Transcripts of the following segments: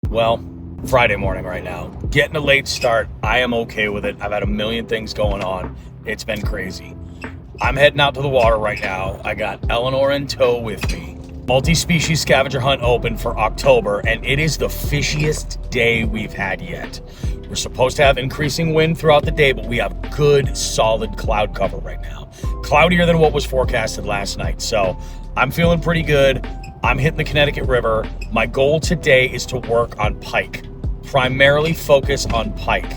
Well, Friday morning right now. Getting a late start. I am okay with it. I've had a million things going on. It's been crazy. I'm heading out to the water right now. I got Eleanor in tow with me. Multi-species scavenger hunt open for October, and it is the fishiest day we've had yet. We're supposed to have increasing wind throughout the day, but we have good, solid cloud cover right now. Cloudier than what was forecasted last night. So I'm feeling pretty good. I'm hitting the Connecticut River. My goal today is to work on pike, primarily focus on pike.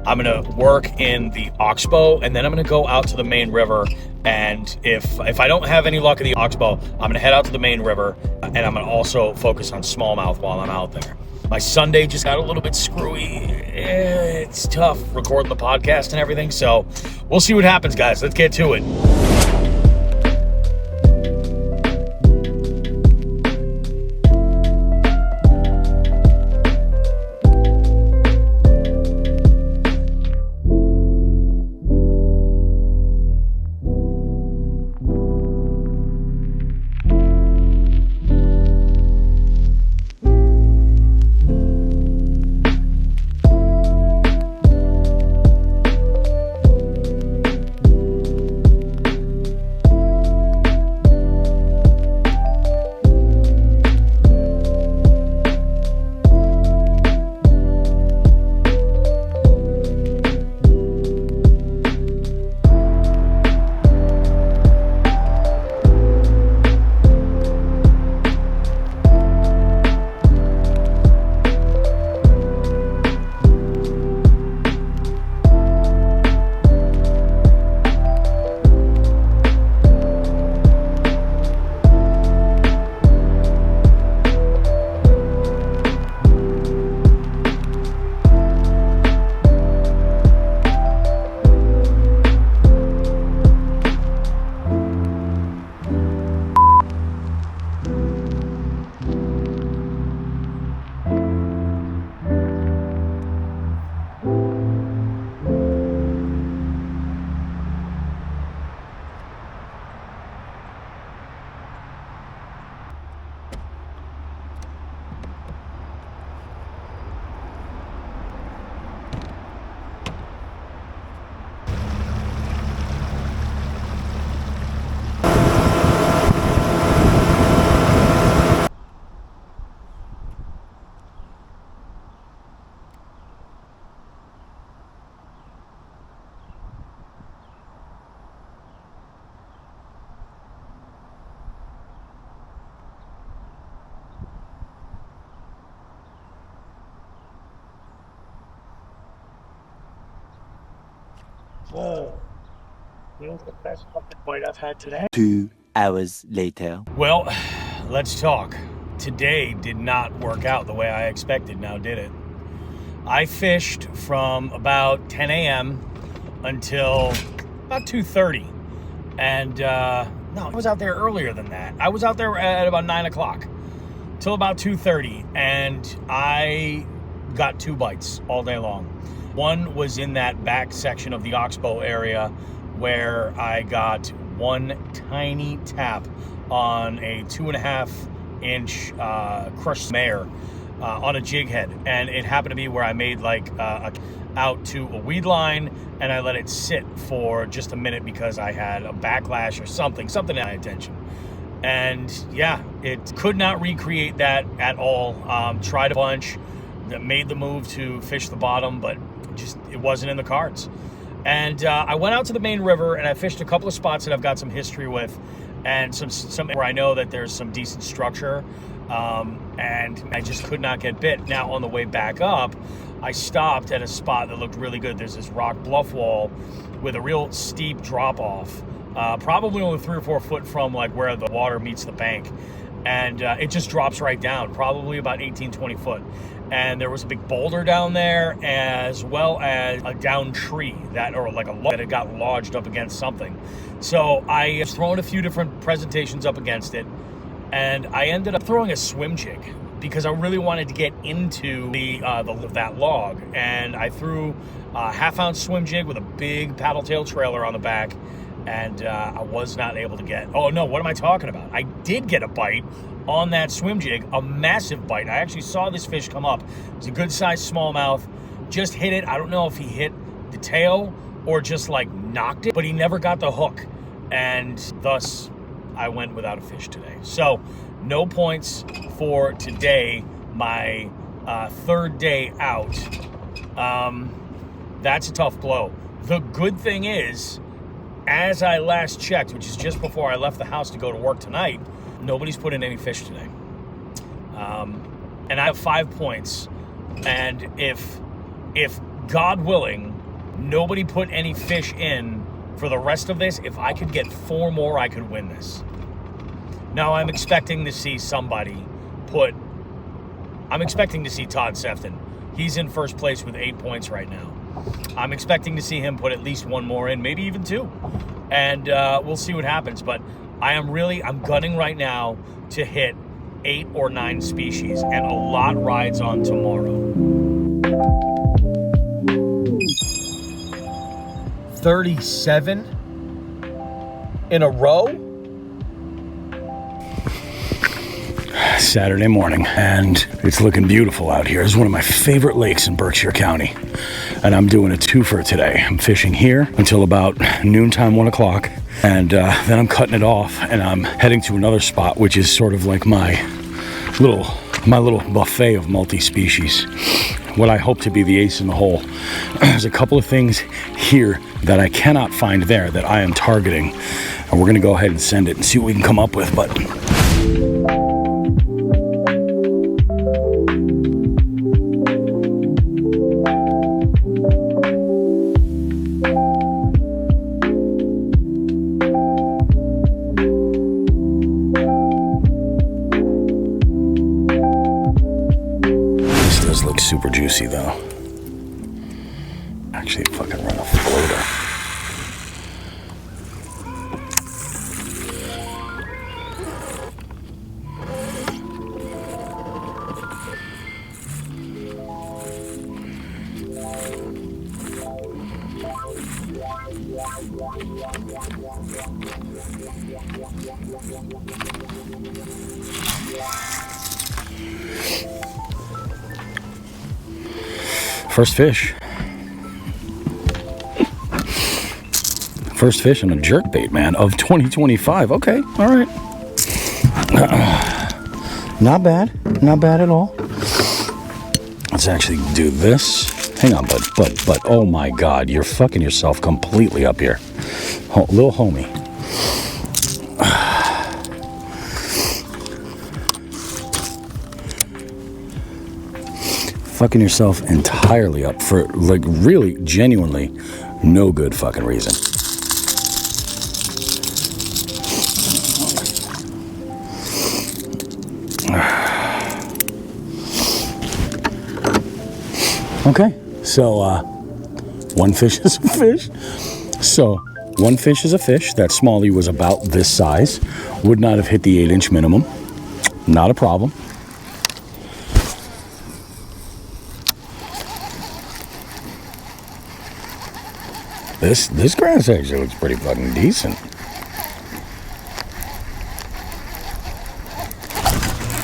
I'm gonna work in the oxbow, and then I'm gonna go out to the main river. And if I don't have any luck in the oxbow, I'm gonna head out to the main river, and I'm gonna also focus on smallmouth while I'm out there. My Sunday just got a little bit screwy. It's tough recording the podcast and everything, so we'll see what happens, guys. Let's get to it. Whoa. You know the best fucking bite I've had today? 2 hours later. Well, let's talk. Today did not work out the way I expected, now did it? I fished from about 10 a.m. until about 2:30. And, no, I was out there earlier than that. I was out there at about 9 o'clock till about 2:30, and I got 2 bites all day long. One was in that back section of the oxbow area where I got one tiny tap on a 2.5-inch crushed mare on a jig head, and it happened to be where I made like out to a weed line, and I let it sit for just a minute because I had a backlash or something at my attention. And yeah, it could not recreate that at all. Tried a bunch, that made the move to fish the bottom, but just it wasn't in the cards. And I went out to the main river, and I fished a couple of spots that I've got some history with, and some where I know that there's some decent structure, and I just could not get bit. Now on the way back up, I stopped at a spot that looked really good. There's this rock bluff wall with a real steep drop off, probably only 3 or 4 foot from like where the water meets the bank, and it just drops right down, probably about 18-20 foot. And there was a big boulder down there, as well as a downed tree that had got lodged up against something. So I was throwing a few different presentations up against it, and I ended up throwing a swim jig because I really wanted to get into that log. And I threw a 1/2 ounce swim jig with a big paddle tail trailer on the back, and I was not able to get, oh no, what am I talking about? I did get a bite on that swim jig, a massive bite. I actually saw this fish come up. It's a good sized smallmouth, just hit it. I don't know if he hit the tail or just like knocked it, but he never got the hook, and thus I went without a fish today. So no points for today, my third day out. That's a tough blow. The good thing is, as I last checked, which is just before I left the house to go to work tonight, nobody's put in any fish today. And I have 5 points. And if God willing, nobody put any fish in for the rest of this, if I could get 4 more, I could win this. Now, I'm expecting to see somebody I'm expecting to see Todd Sefton. He's in first place with 8 points right now. I'm expecting to see him put at least 1 more in, maybe even 2. And we'll see what happens. But I'm gunning right now to hit 8 or 9 species, and a lot rides on tomorrow. 37 in a row? Saturday morning, and it's looking beautiful out here. It's one of my favorite lakes in Berkshire County, and I'm doing a twofer today. I'm fishing here until about noontime, 1 o'clock, and then I'm cutting it off, and I'm heading to another spot, which is sort of like my little buffet of multi-species, what I hope to be the ace in the hole. There's a couple of things here that I cannot find there that I am targeting, and we're gonna go ahead and send it and see what we can come up with. But this looks super juicy though. Actually, fucking run a floater. First fish. First fish on a jerkbait, man, of 2025. Okay, all right. Not bad. Not bad at all. Let's actually do this. Hang on, but, oh my God, you're fucking yourself completely up here. Little homie. Fucking yourself entirely up for, like, really, genuinely, no good fucking reason. Okay, so one fish is a fish. So one fish is a fish. That smallie was about this size. Would not have hit the 8-inch minimum. Not a problem. This grass actually looks pretty fucking decent.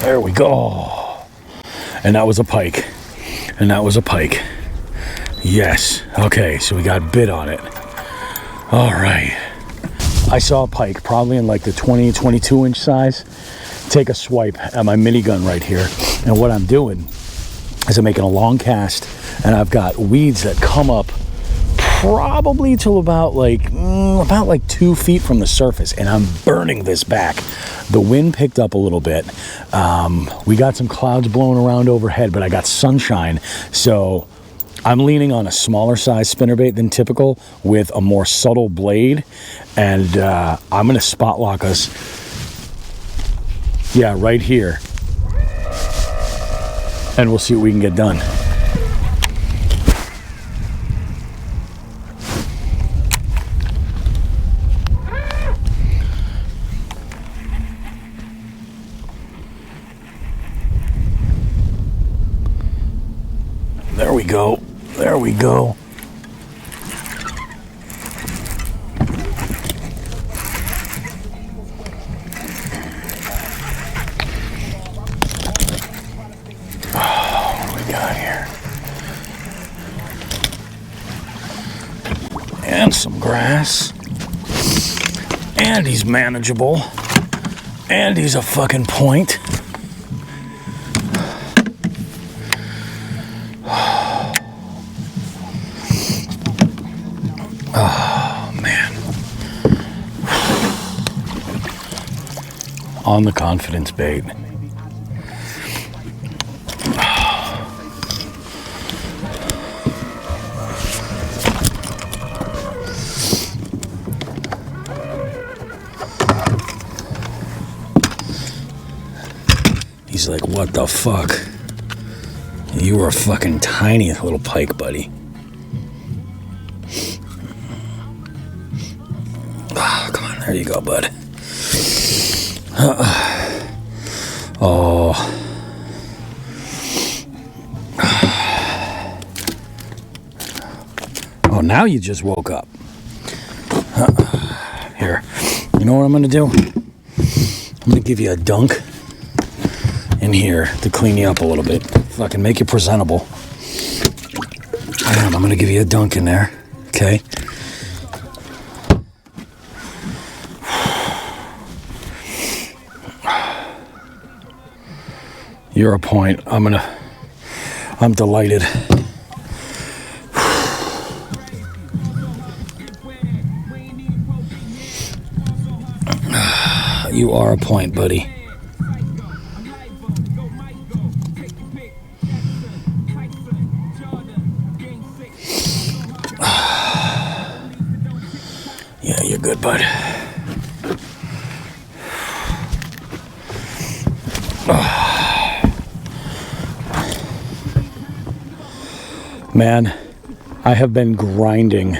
There we go. And that was a pike. And that was a pike. Yes. Okay, so we got bit on it. All right. I saw a pike, probably in like the 20, 22-inch size. Take a swipe at my minigun right here. And what I'm doing is I'm making a long cast, and I've got weeds that come up probably to about like 2 feet from the surface, and I'm burning this back. The wind picked up a little bit. We got some clouds blowing around overhead, but I got sunshine, so I'm leaning on a smaller size spinnerbait than typical with a more subtle blade, and I'm gonna spot lock us, yeah, right here, and we'll see what we can get done. There we go. There we go. and some grass. And he's manageable. And he's a fucking point. Oh, man. On the confidence bait. He's like, what the fuck? You were a fucking tiny little pike, buddy. Oh, come on, there you go, bud. Oh. Oh, now you just woke up. Here, you know what I'm gonna do? I'm gonna give you a dunk in here to clean you up a little bit. Fucking make you presentable. I'm gonna give you a dunk in there, okay? You're a point. I'm delighted. You are a point, buddy. Yeah, you're good, bud. Man, I have been grinding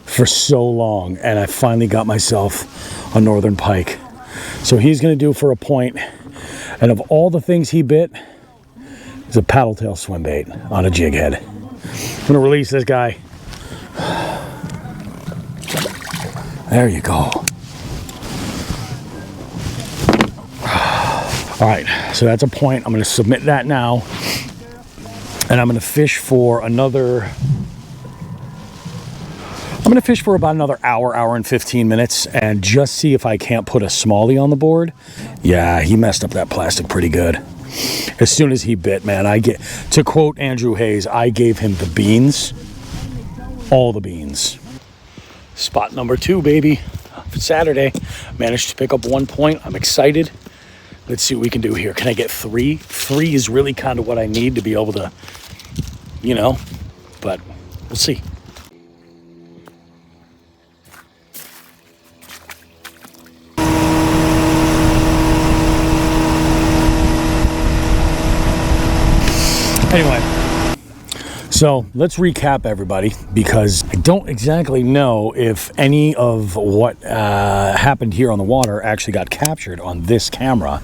for so long, and I finally got myself a northern pike. So he's going to do for a point, and of all the things he bit, it's a paddle tail swim bait on a jig head. I'm going to release this guy. There you go. All right, so that's a point. I'm going to submit that now, and I'm going to fish for another. I'm going to fish for about another hour and 15 minutes, and just see if I can't put a smallie on the board. Yeah, he messed up that plastic pretty good. As soon as he bit, man, to quote Andrew Hayes, I gave him the beans, all the beans. Spot number 2, baby. For Saturday, managed to pick up 1 point. I'm excited. Let's see what we can do here. Can I get 3? 3 is really kind of what I need to be able to, but we'll see. Anyway, so let's recap, everybody, because I don't exactly know if any of what happened here on the water actually got captured on this camera.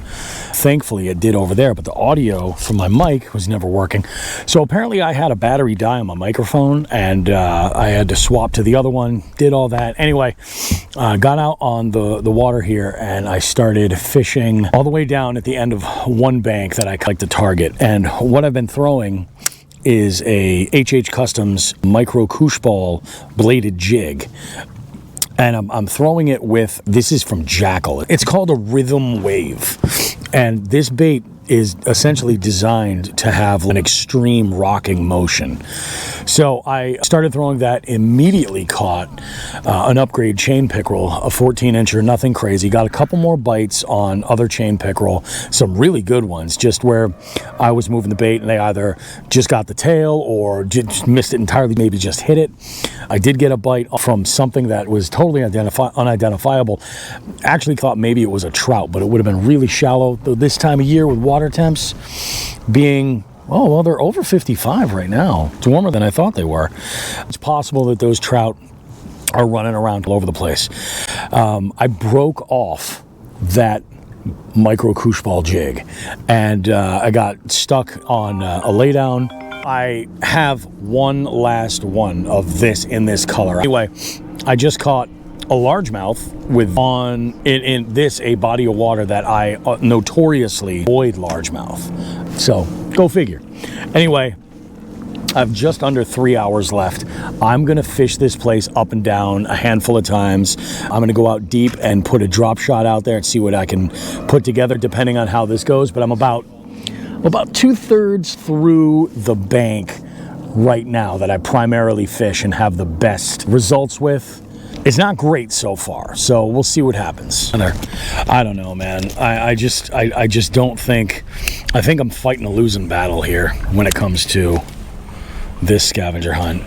Thankfully, it did over there, but the audio from my mic was never working. So apparently I had a battery die on my microphone, and I had to swap to the other one, did all that. Anyway, got out on the water here, and I started fishing all the way down at the end of one bank that I like to target. And what I've been throwing is a HH Customs micro koosh ball bladed jig. And I'm throwing it with, this is from Jackal. It's called a rhythm wave. And this bait is essentially designed to have an extreme rocking motion. So I started throwing that, immediately caught an upgrade chain pickerel, a 14-incher, nothing crazy. Got a couple more bites on other chain pickerel, some really good ones, just where I was moving the bait and they either just got the tail or just missed it entirely, maybe just hit it. I did get a bite from something that was totally unidentifiable. Actually thought maybe it was a trout, but it would have been really shallow. Though this time of year with water temps being, oh, well, they're over 55 right now. It's warmer than I thought they were. It's possible that those trout are running around all over the place. I broke off that micro koosh ball jig, and I got stuck on a laydown. I have one last one of this in this color. Anyway, I just caught a largemouth with in this a body of water that I notoriously avoid largemouth. So go figure. Anyway, I have just under 3 hours left. I'm gonna fish this place up and down a handful of times. I'm gonna go out deep and put a drop shot out there and see what I can put together depending on how this goes. But I'm about 2/3 through the bank right now that I primarily fish and have the best results with. It's not great so far, so we'll see what happens. I don't know, man. I just don't think. I think I'm fighting a losing battle here when it comes to this scavenger hunt.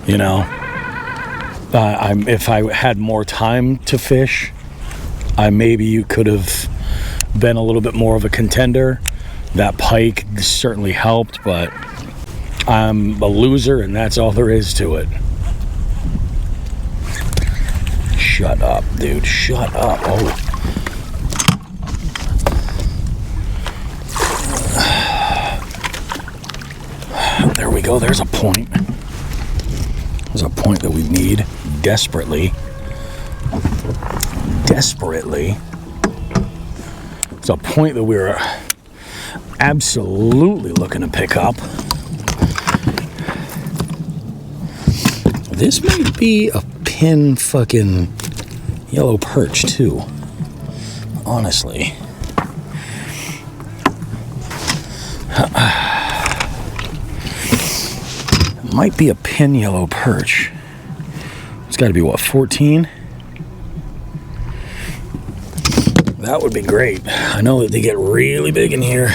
You know, if I had more time to fish, maybe you could have been a little bit more of a contender. That pike certainly helped, but I'm a loser, and that's all there is to it. Shut up, dude. Shut up. Oh. There we go. There's a point. There's a point that we need desperately. Desperately. It's a point that we're absolutely looking to pick up. This might be a pin fucking yellow perch too, honestly. It might be a pin yellow perch. It's got to be what, 14? That would be great. I know that they get really big in here.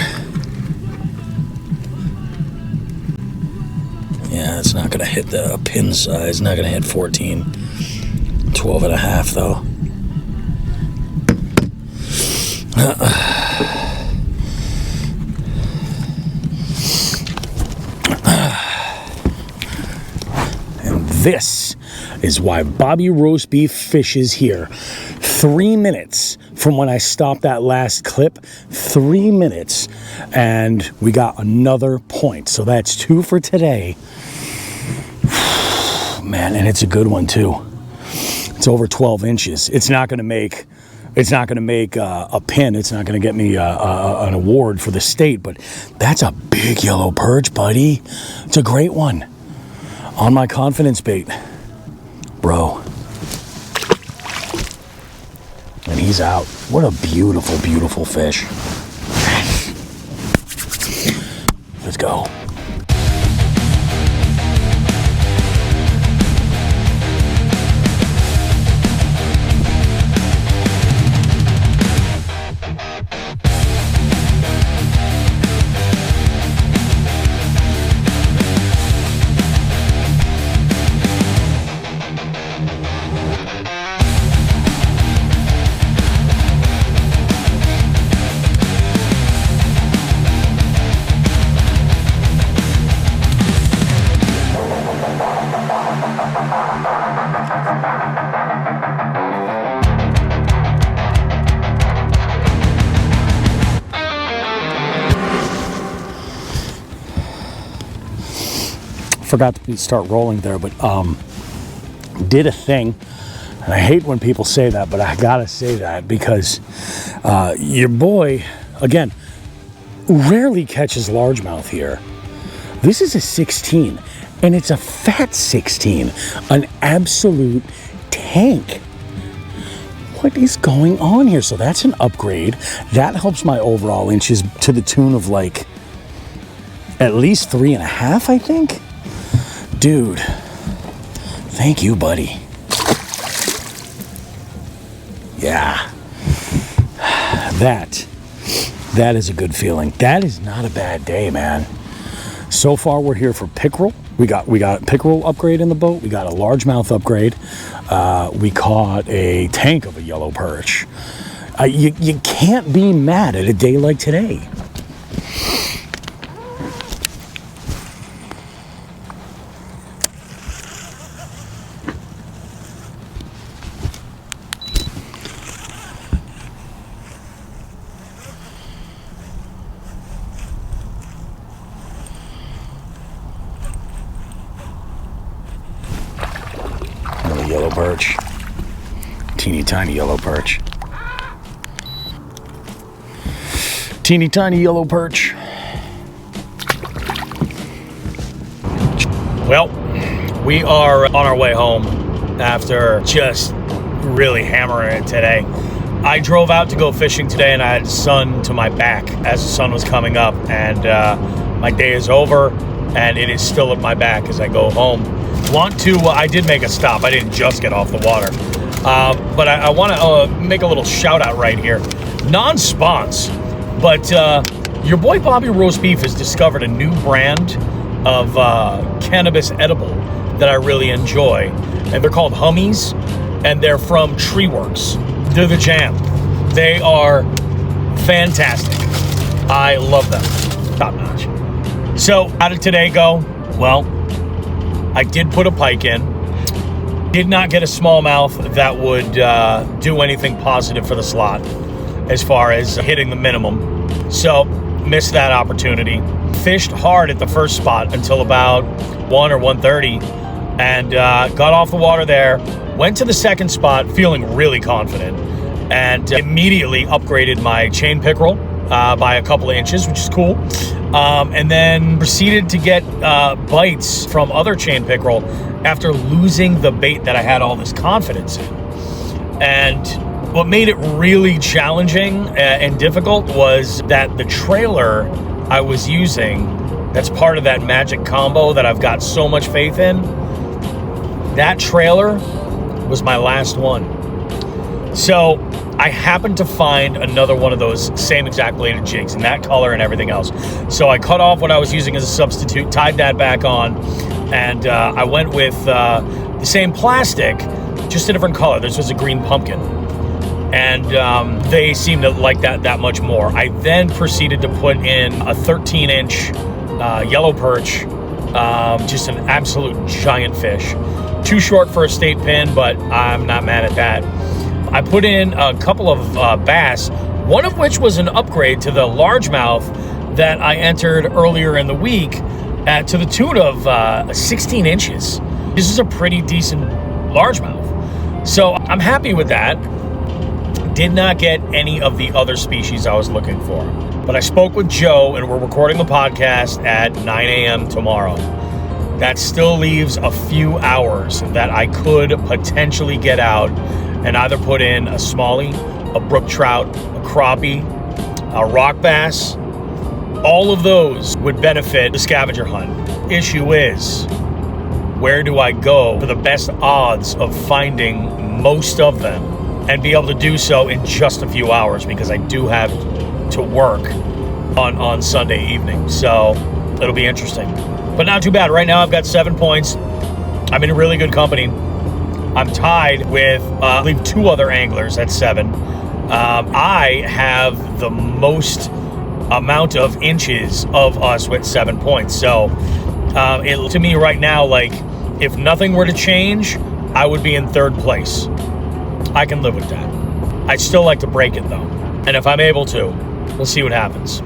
Yeah, it's not going to hit the pin size. Not going to hit 14. 12 and a half, though. And this is why Bobby Roast Beef fishes here. 3 minutes from when I stopped that last clip. 3 minutes. And we got another point. So that's 2 for today. Man, and it's a good one too. It's over 12 inches. It's not going to make a pin. It's not going to get me an award for the state, but that's a big yellow perch, buddy. It's a great one. On my confidence bait, bro. And he's out. What a beautiful, beautiful fish. Let's go. Forgot to start rolling there, but did a thing, and I hate when people say that, but I gotta say that because your boy, again, rarely catches largemouth here. This is a 16, and it's a fat 16, an absolute tank. What is going on here? So that's an upgrade. That helps my overall inches to the tune of like at least 3.5, I think. Dude, thank you, buddy. Yeah, that is a good feeling. That is not a bad day, man. So far, we're here for pickerel. We got pickerel upgrade in the boat. We got a largemouth upgrade. We caught a tank of a yellow perch. You can't be mad at a day like today. Yellow perch. Teeny tiny yellow perch. Teeny tiny yellow perch. Well, we are on our way home after just really hammering it today. I drove out to go fishing today and I had sun to my back as the sun was coming up, and my day is over and it is still at my back as I go home. I did make a stop. I didn't just get off the water. But I want to make a little shout out right here. Non-spons, but your boy Bobby Roast Beef has discovered a new brand of cannabis edible that I really enjoy. And they're called Hummies, and they're from Treeworks. They're the jam. They are fantastic. I love them. Top notch. So how did today go? Well, I did put a pike in. Did not get a smallmouth that would do anything positive for the slot as far as hitting the minimum. So missed that opportunity. Fished hard at the first spot until about 1 or 1:30 and got off the water there. Went to the second spot feeling really confident and immediately upgraded my chain pickerel by a couple of inches, which is cool. And then proceeded to get bites from other chain pickerel after losing the bait that I had all this confidence in. And what made it really challenging and difficult was that the trailer I was using, that's part of that magic combo that I've got so much faith in, that trailer was my last one. So I happened to find another one of those same exact bladed jigs in that color and everything else. So I cut off what I was using as a substitute, tied that back on, and I went with the same plastic, just a different color. This was a green pumpkin. And they seemed to like that much more. I then proceeded to put in a 13-inch yellow perch, just an absolute giant fish. Too short for a state pin, but I'm not mad at that. I put in a couple of bass, one of which was an upgrade to the largemouth that I entered earlier in the week to the tune of 16 inches. This is a pretty decent largemouth. So I'm happy with that. Did not get any of the other species I was looking for. But I spoke with Joe, and we're recording the podcast at 9 a.m. tomorrow. That still leaves a few hours that I could potentially get out and either put in a smallie, a brook trout, a crappie, a rock bass. All of those would benefit the scavenger hunt. Issue is, where do I go for the best odds of finding most of them and be able to do so in just a few hours, because I do have to work on Sunday evening. So it'll be interesting. But not too bad. Right now I've got 7 points. I'm in really good company. I'm tied with, I believe, 2 other anglers at 7. I have the most amount of inches of us with 7 points. So to me right now, like, if nothing were to change, I would be in 3rd place. I can live with that. I'd still like to break it, though. And if I'm able to, we'll see what happens.